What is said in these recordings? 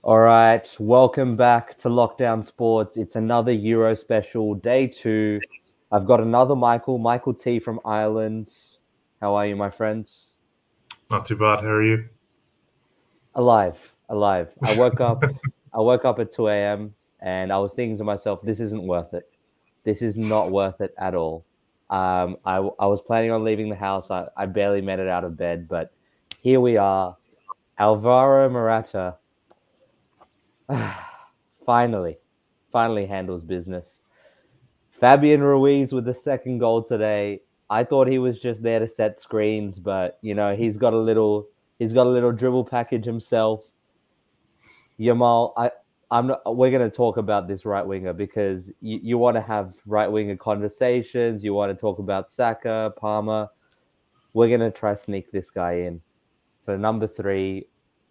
All right, welcome back to Lockdown Sports. It's another Euro special, day 2. I've got another Michael T from Ireland. How are you, my friends? Not too bad. How are you? Alive. I woke up at 2 a.m. and I was thinking to myself, this isn't worth it. This is not worth it at all. I was planning on leaving the house. I barely made it out of bed, but here we are. Alvaro Morata finally, finally handles business. Fabian Ruiz with the second goal today. I thought he was just there to set screens, but he's got a little dribble package himself. Yamal, I'm not, we're going to talk about this right winger because you want to have right winger conversations. You want to talk about Saka, Palmer. We're going to try sneak this guy in for number 3.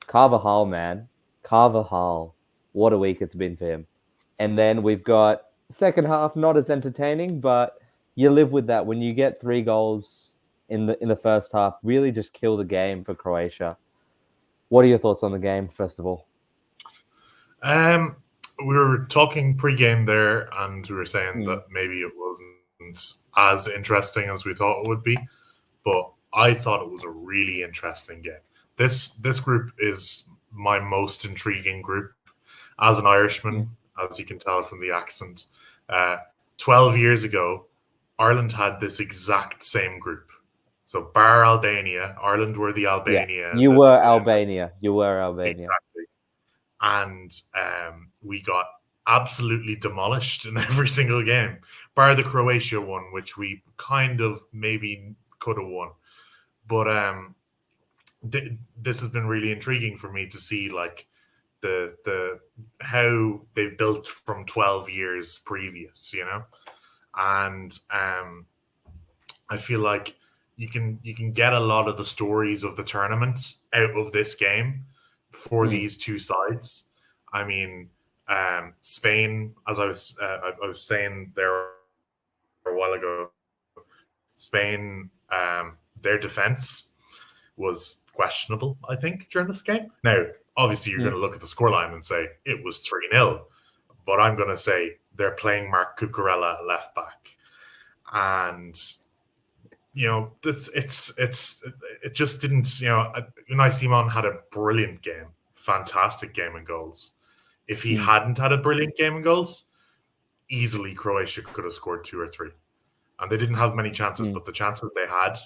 Carvajal, man, Carvajal. What a week it's been for him. And then we've got second half, not as entertaining, but you live with that when you get 3 goals in the first half. Really, just kill the game for Croatia. What are your thoughts on the game, first of all? Um, we were talking pre-game there, and we were saying Mm, that maybe it wasn't as interesting as we thought it would be, but I thought it was a really interesting game. This group is my most intriguing group. As an mm, Irishman, as you can tell from the accent, uh, 12 years ago, Ireland had this exact same group. So bar Albania, Ireland were the yeah, Albania you that were Albania. You were Albania. exactly. And we got absolutely demolished in every single game, bar the Croatia one, which we kind of maybe could have won. But this has been really intriguing for me to see, like the how they've built from 12 years previous, and I feel like you can get a lot of the stories of the tournament out of this game for Mm, these two sides. I mean, Spain, as I was saying there a while ago, Spain, their defense was questionable, I think, during this game. Now, obviously, you're going mm, to look at the scoreline and say it was 3-0, but I'm going to say they're playing Mark Cucurella at left back. And it just didn't. Unai Simon had a brilliant game, fantastic game in goals. If he mm, hadn't had a brilliant game in goals, easily Croatia could have scored 2 or 3, and they didn't have many chances, mm. but the chances they had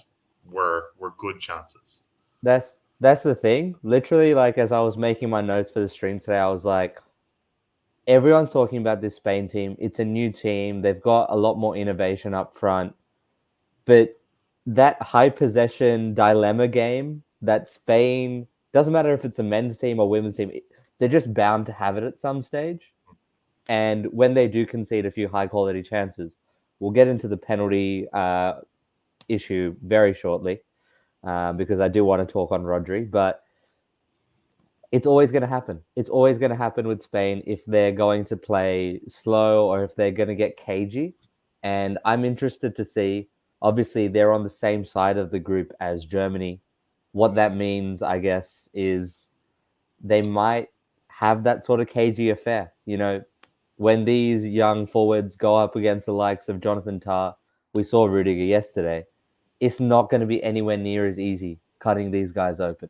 were good chances. That's the thing. Literally, like as I was making my notes for the stream today, I was like, everyone's talking about this Spain team. It's a new team. They've got a lot more innovation up front. But that high possession dilemma game that Spain doesn't matter if it's a men's team or women's team, they're just bound to have it at some stage. And when they do concede a few high quality chances, we'll get into the penalty issue very shortly because I do want to talk on Rodri. But it's always going to happen. It's always going to happen with Spain if they're going to play slow or if they're going to get cagey. And I'm interested to see. Obviously, they're on the same side of the group as Germany. What that means, I guess, is they might have that sort of cagey affair. When these young forwards go up against the likes of Jonathan Tah, we saw Rudiger yesterday. It's not going to be anywhere near as easy cutting these guys open.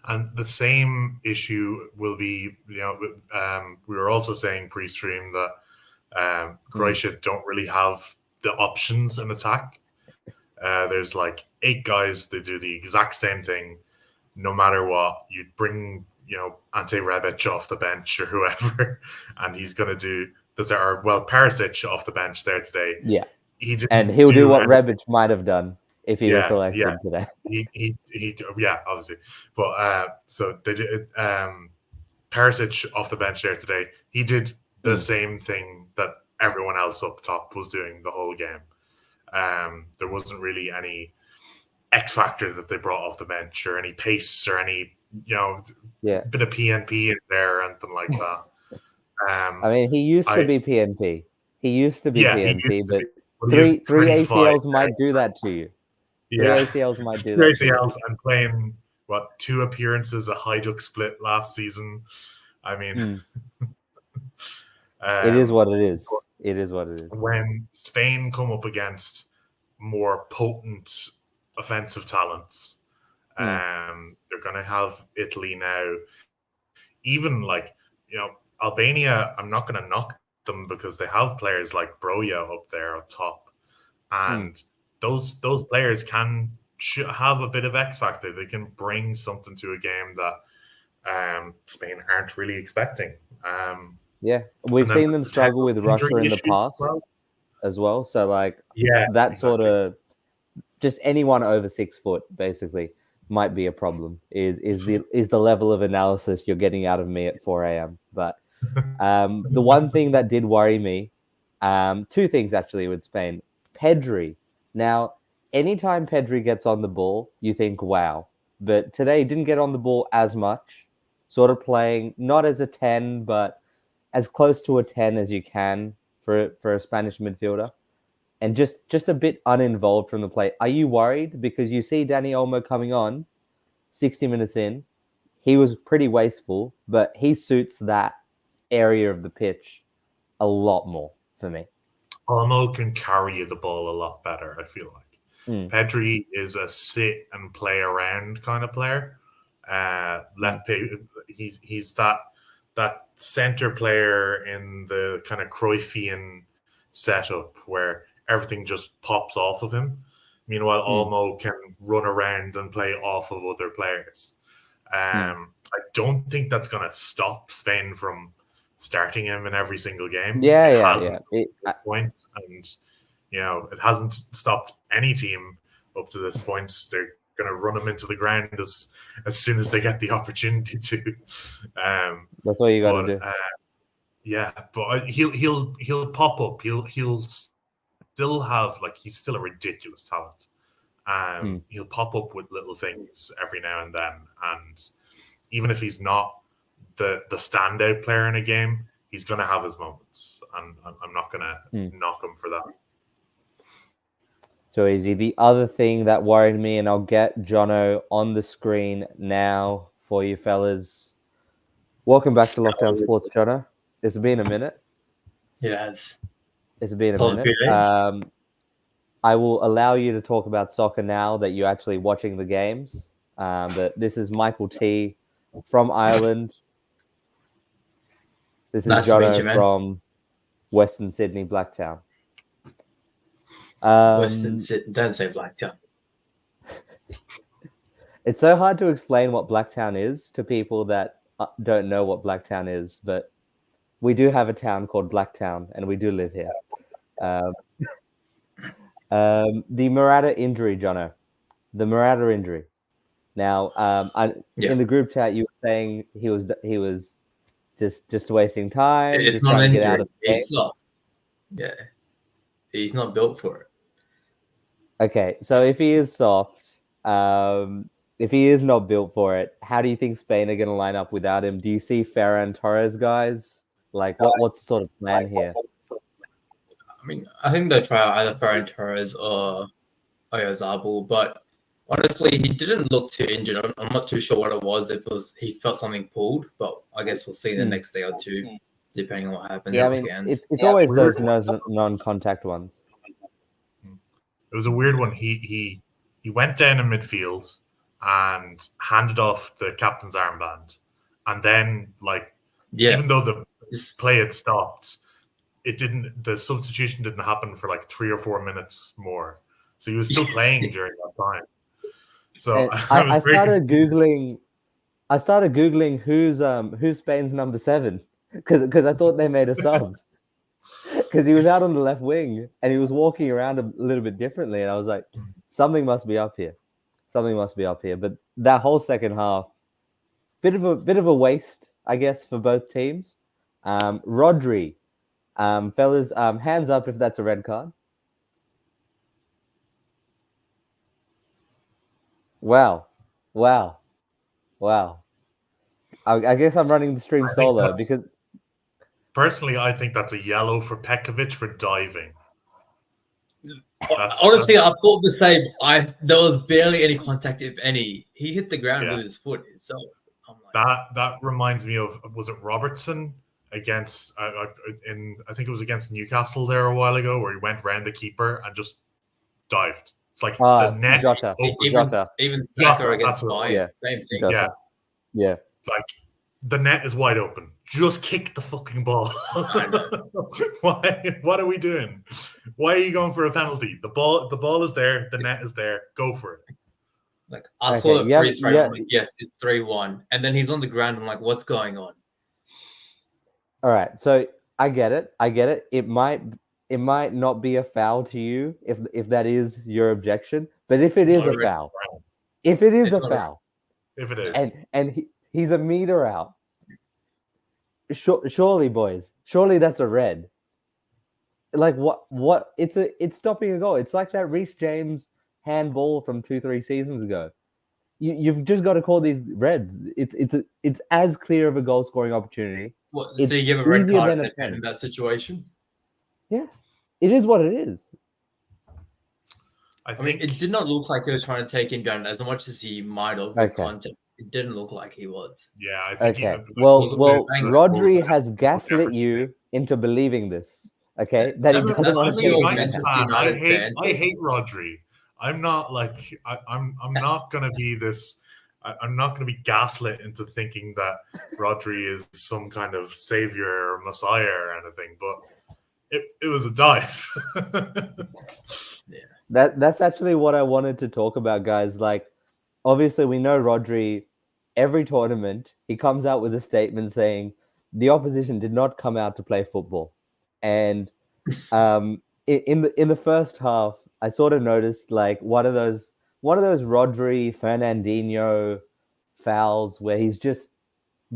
And the same issue will be, we were also saying pre-stream that Mm, Croatia don't really have the options in attack. There's like 8 guys that do the exact same thing, no matter what. You'd bring, Ante Rebic off the bench or whoever, and he's going to do this. Or well, Perisic off the bench there today. yeah. He And didn't he'll do do what any. Rebic might have done if he was Yeah. selected today. Yeah, obviously. But so they did. Perisic off the bench there today. He did the Mm, same thing that everyone else up top was doing the whole game. There wasn't really any X factor that they brought off the bench or any pace or any yeah. bit of PNP in there or anything like that. I Um, mean, he used to I be PNP. He used to be Yeah, he PNP, used to be, but but he is three 25. ACLs might do that to you. Three Yeah, ACLs might do two that to you. ACLs and playing 2 appearances, a Hajduk split last season. I mean, It is what it is. but It is what it is. when Spain come up against more potent offensive talents, they're going to have Italy now. Even like, Albania, I'm not going to knock them because they have players like Broja up there up top. And those players can have a bit of X factor. They can bring something to a game that Spain aren't really expecting. Yeah, we've seen them struggle with Russia in the past as well. So like, that exactly. Sort of just anyone over 6 foot basically might be a problem. Is the level of analysis you're getting out of me at 4 a.m. But the one thing that did worry me, 2 things actually with Spain. Pedri. Now, anytime Pedri gets on the ball, you think, wow. But today he didn't get on the ball as much, sort of playing not as a 10, but as close to a 10 as you can for a Spanish midfielder. And just a bit uninvolved from the play. Are you worried? Because you see Dani Olmo coming on 60 minutes in. He was pretty wasteful, but he suits that area of the pitch a lot more for me. Olmo can carry the ball a lot better, I feel like. Pedri is a sit and play around kind of player. He's that center player in the kind of Cruyffian setup where everything just pops off of him. Meanwhile, Olmo can run around and play off of other players. I don't think that's going to stop Spain from starting him in every single game. Yeah. Point, and it hasn't stopped any team up to this point. They're going to run him into the ground as soon as they get the opportunity to. That's what you got to do. But he'll pop up. He'll still have he's still a ridiculous talent. He'll pop up with little things every now and then, and even if he's not the standout player in a game, he's going to have his moments, and I'm not going to knock him for that. So easy. The other thing that worried me, and I'll get Jono on the screen now for you fellas. Welcome back to Lockdown Sports, Jono. It's been a minute. Yes. It's been a minute. I will allow you to talk about soccer now that you're actually watching the games. But this is Michael T from Ireland. This is nice Jono from Western Sydney, Blacktown. Western Sydney, don't say Blacktown. It's so hard to explain what Blacktown is to people that don't know what Blacktown is, but we do have a town called Blacktown, and we do live here. The Murata injury, Jono. The Murata injury. Now, in the group chat, you were saying he was just wasting time. It's not an injury. He's soft. Yeah, he's not built for it. Okay, so if he is soft, if he is not built for it, how do you think Spain are going to line up without him? Do you see Ferran Torres, guys? Like, what's the sort of plan here? I mean, I think they'll try out either Ferran Torres or Oyarzabal, but honestly, he didn't look too injured. I'm not too sure what it was. It was he felt something pulled, but I guess we'll see the next day or two, depending on what happens. Yeah, I mean, it's always those non-contact ones. It was a weird one. He went down in midfield and handed off the captain's armband, and then even though the play had stopped, the substitution didn't happen for 3 or 4 minutes more. So he was still playing during that time. So I started googling who's Spain's number 7 because I thought they made a sub because he was out on the left wing and he was walking around a little bit differently, and I was like, something must be up here. But that whole second half, bit of a waste, I guess, for both teams. Rodri, fellas, hands up if that's a red card. Wow. I guess I'm running the stream solo because... Personally, I think that's a yellow for Pekovic for diving. Honestly, I thought the same. There was barely any contact, if any. He hit the ground with his foot himself. I'm like, that reminds me of, was it Robertson against I think it was against Newcastle there a while ago, where he went round the keeper and just dived. It's like the net Jota. open. even Saka Jota, against Bayern, yeah. same thing. Jota. Yeah. Like the net is wide open. Just kick the fucking ball. Why? What are we doing? Why are you going for a penalty? The ball is there. The net is there. Go for it. Like I saw the freeze frame. I'm like, yes, it's 3-1, and then he's on the ground. I'm like, what's going on? All right, so I get it. It might not be a foul to you if that is your objection, but if it is a foul, if it is and he's a meter out, surely, boys, surely that's a red. Like what? It's stopping a goal. It's like that Reece James handball from 2-3 seasons ago. You've just got to call these reds. It's as clear of a goal scoring opportunity. What, so you give a red card in that situation? Yeah, it is what it is. I mean, it did not look like he was trying to take him down as much as he might have. Okay. Content. It didn't look like he was. Yeah, I think. Okay. Well, Rodri has gaslit you into believing this. Okay, that he doesn't want to take. I hate Rodri. I'm not like I'm not gonna be this. I'm not gonna be gaslit into thinking that Rodri is some kind of savior or messiah or anything. But it was a dive. Yeah. That's actually what I wanted to talk about, guys. Like, obviously, we know Rodri. Every tournament, he comes out with a statement saying the opposition did not come out to play football, and in the first half, I sort of noticed like one of those Rodri Fernandinho fouls where he's just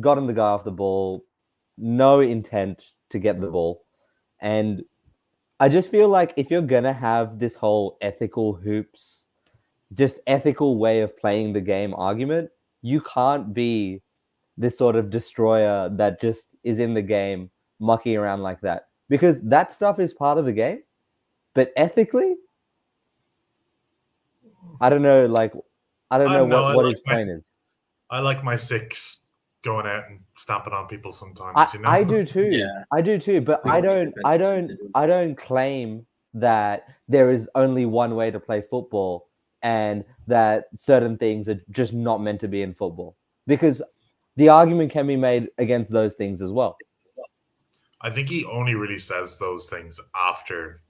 gotten the guy off the ball, no intent to get the ball, and I just feel like if you're gonna have this whole ethical hoops, just ethical way of playing the game argument, you can't be this sort of destroyer that just is in the game mucking around like that, because that stuff is part of the game. But ethically, I don't know. Like, I don't know what his point is. I like my 6 going out and stamping on people sometimes. I do too. Yeah. I do too. But I don't claim that there is only one way to play football and that certain things are just not meant to be in football, because the argument can be made against those things as well. I think he only really says those things after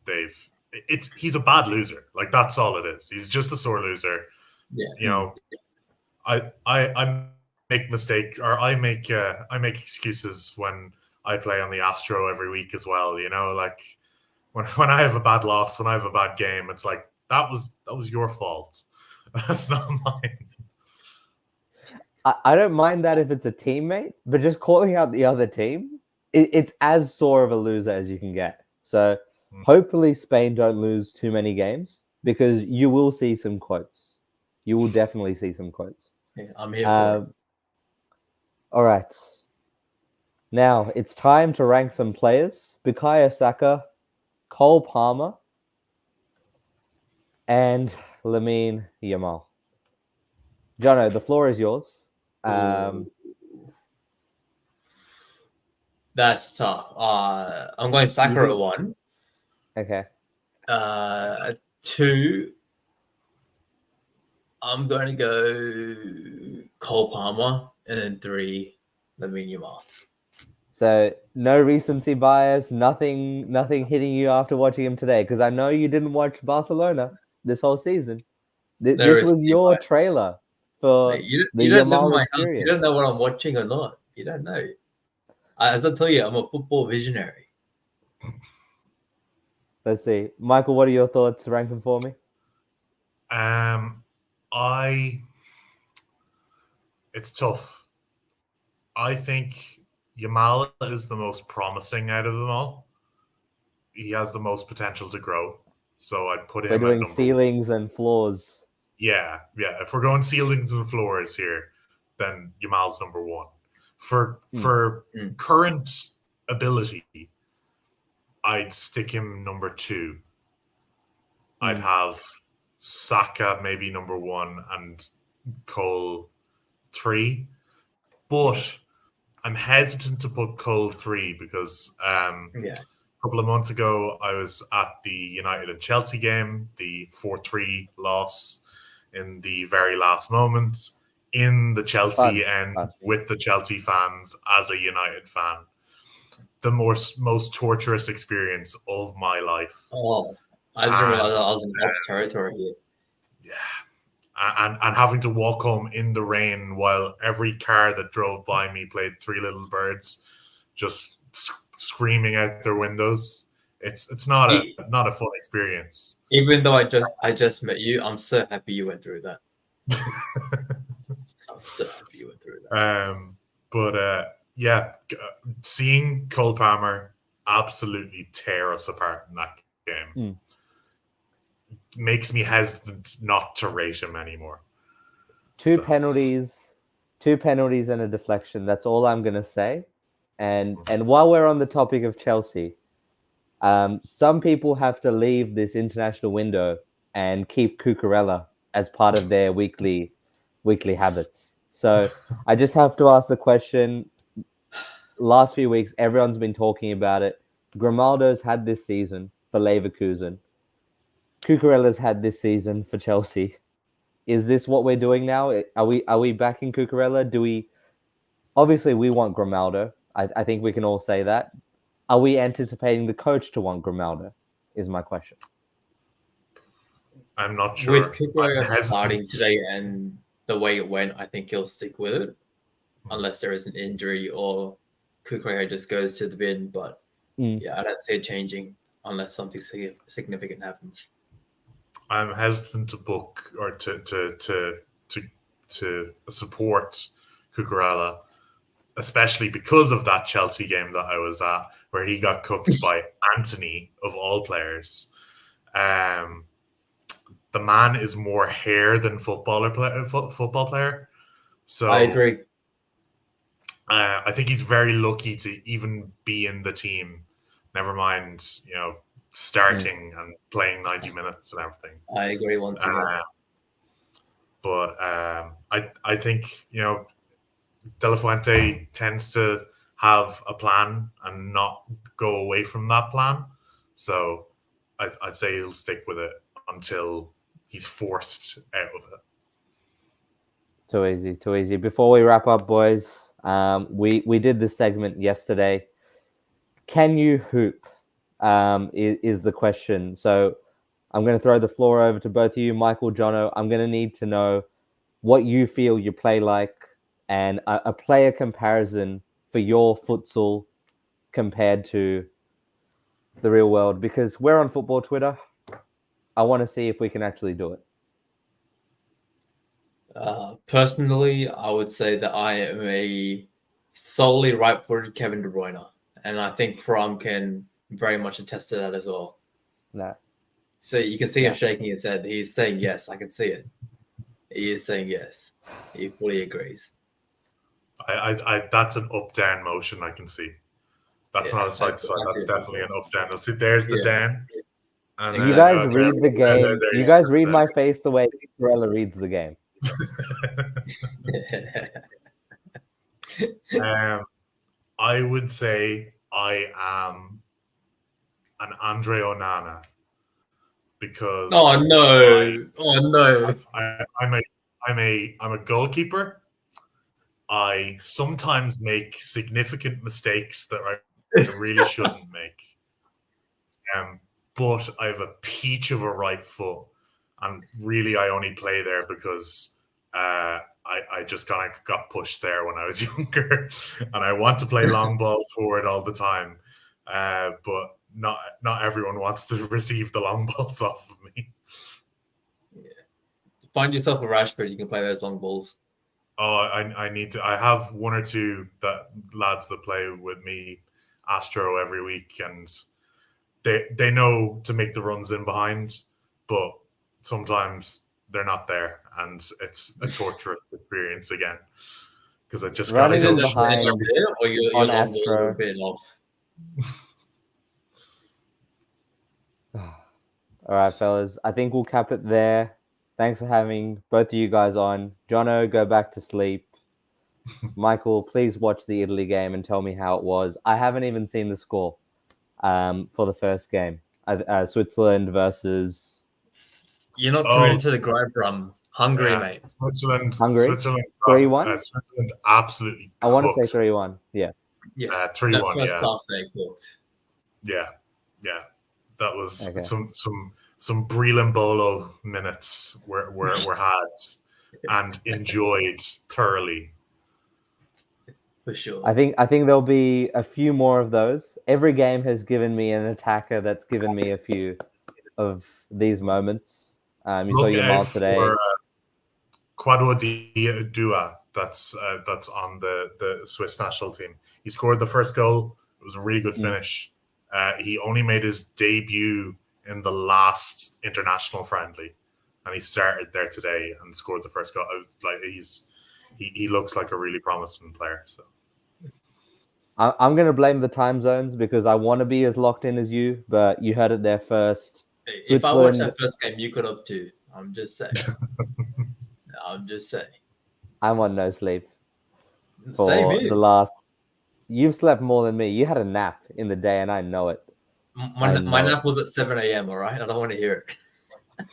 he's a bad loser. Like, that's all it is. He's just a sore loser. Yeah. You know, I make mistakes, or I make excuses when I play on the Astro every week as well. You know, like when I have a bad loss, when I have a bad game, it's like that was your fault. That's not mine. I don't mind that if it's a teammate, but just calling out the other team, it's as sore of a loser as you can get. So hopefully Spain don't lose too many games, because you will see some quotes. You will definitely see some quotes. Yeah, I'm here for it. All right. Now it's time to rank some players. Bukayo Saka, Cole Palmer, and Lamine Yamal. Jono, the floor is yours. That's tough. I'm going Saka at 1. Okay. 2, I'm going to go Cole Palmer, and then 3, Lamine Yamal. So no recency bias, nothing hitting you after watching him today, because I know you didn't watch Barcelona this whole season. This was your trailer for you don't live in my house. You don't know what I'm watching or not. You don't know. As I tell you, I'm a football visionary. Let's see. Michael, what are your thoughts? Rank them for me. It's tough. I think Yamal is the most promising out of them all. He has the most potential to grow. So I'd put him. We're doing ceilings and floors. Yeah. If we're going ceilings and floors here, then Yamal's number 1. For current ability, I'd stick him number 2. I'd have Saka maybe number 1 and Cole 3. But I'm hesitant to put Cole 3 because a couple of months ago I was at the United and Chelsea game, the 4-3 loss in the very last moment in the Chelsea end with the Chelsea fans as a United fan. The most torturous experience of my life. Oh, I didn't realize I was in Ops territory here. Yeah. And having to walk home in the rain while every car that drove by me played Three Little Birds, just screaming out their windows. It's not a fun experience. Even though I just met you, I'm so happy you went through that. I'm so happy you went through that. Yeah, seeing Cole Palmer absolutely tear us apart in that game makes me hesitant not to rate him anymore. Two penalties and a deflection. That's all I'm going to say. And while we're on the topic of Chelsea, some people have to leave this international window and keep Cucurella as part of their weekly habits. So I just have to ask the question. Last few weeks, everyone's been talking about it. Grimaldo's had this season for Leverkusen. Cucurella's had this season for Chelsea. Is this what we're doing now? Are we backing Cucurella? Do we? Obviously, we want Grimaldo. I think we can all say that. Are we anticipating the coach to want Grimaldo? Is my question. I'm not sure. With Cucurella starting today and the way it went, I think he'll stick with it, unless there is an injury or Cucurella just goes to the bin. But yeah, I don't see it changing unless something significant happens. I'm hesitant to book or to support Cucurella, especially because of that Chelsea game that I was at, where he got cooked by Anthony of all players. The man is more hair than football player. So I agree. I think he's very lucky to even be in the team. Never mind, starting and playing 90 minutes and everything. I agree once again. But I think, De La Fuente tends to have a plan and not go away from that plan. So I'd say he'll stick with it until he's forced out of it. Too easy. Before we wrap up, boys, we did this segment yesterday. Can you hoop? Is the question. So I'm going to throw the floor over to both of you, Michael, Jono. I'm going to need to know what you feel you play like and a player comparison for your futsal compared to the real world, because we're on football Twitter. I want to see if we can actually do it. Personally, I would say that I am a solely right-footed Kevin De Bruyne, and I think Fromm can very much attest to that as well. No. So you can see him shaking his head. He's saying yes. I can see it. He is saying yes. He fully agrees. I that's an up-down motion I can see. That's not a side-to-side. That's definitely an up-down. Let's see, there's the down. And you guys read the game. You guys read my face the way Cucurella reads the game. I would say I am an Andre Onana because I'm a goalkeeper. I sometimes make significant mistakes that I really shouldn't make. But I have a peach of a right foot, and really I only play there because I just kind of got pushed there when I was younger, and I want to play long balls forward all the time. But not everyone wants to receive the long balls off of me. Yeah. Find yourself a Rashford, you can play those long balls. Oh, I need to. I have one or two lads that play with me, Astro, every week, and they know to make the runs in behind, but sometimes they're not there, and it's a torturous experience again because I just running gotta in go behind or your on long balls Astro. are a bit off. All right, fellas. I think we'll cap it there. Thanks for having both of you guys on. Jono, go back to sleep. Michael, please watch the Italy game and tell me how it was. I haven't even seen the score for the first game. Switzerland versus You're not Oh, committed to the grind from Hungary, yeah, mate. Switzerland. Hungary? Switzerland. 3-1? Switzerland absolutely I want to say cooked. 3-1. Yeah. Yeah, 3-1. that first Yeah, half they cooked. yeah. That was Okay. some Brillambolo minutes were had and enjoyed thoroughly. For sure. I think there'll be a few more of those. Every game has given me an attacker that's given me a few of these moments. You saw Look Yamal out today. for Quadro Dua. That's on the Swiss national team. He scored the first goal. It was a really good finish. He only made his debut in the last international friendly, and he started there today and scored the first goal. He looks like a really promising player. So I'm going to blame the time zones because I want to be as locked in as you, but you heard it there first. If I watched Switzerland, that first game, you could have too. I'm just saying. I'm on no sleep for Same here. the last. You've slept more than me. You had a nap in the day, and I know it. My nap was at 7 a.m. All right, I don't want to hear it.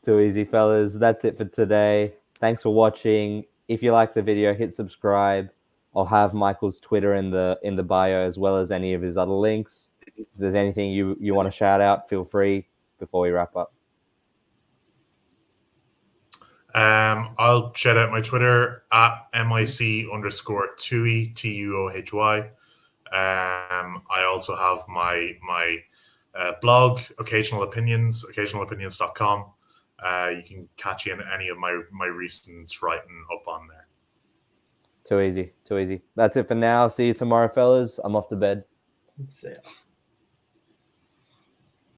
Too easy, fellas. That's it for today. Thanks for watching. If you like the video, hit subscribe. I'll have Michael's Twitter in the bio as well as any of his other links. If there's anything you want to shout out, feel free before we wrap up. I'll shout out my Twitter at MIC_Tuohy TUOHY. I also have my blog, occasionalopinions.com. You can catch in any of my recent writing up on there. Too easy. That's it for now. See you tomorrow, fellas. I'm off to bed. See ya.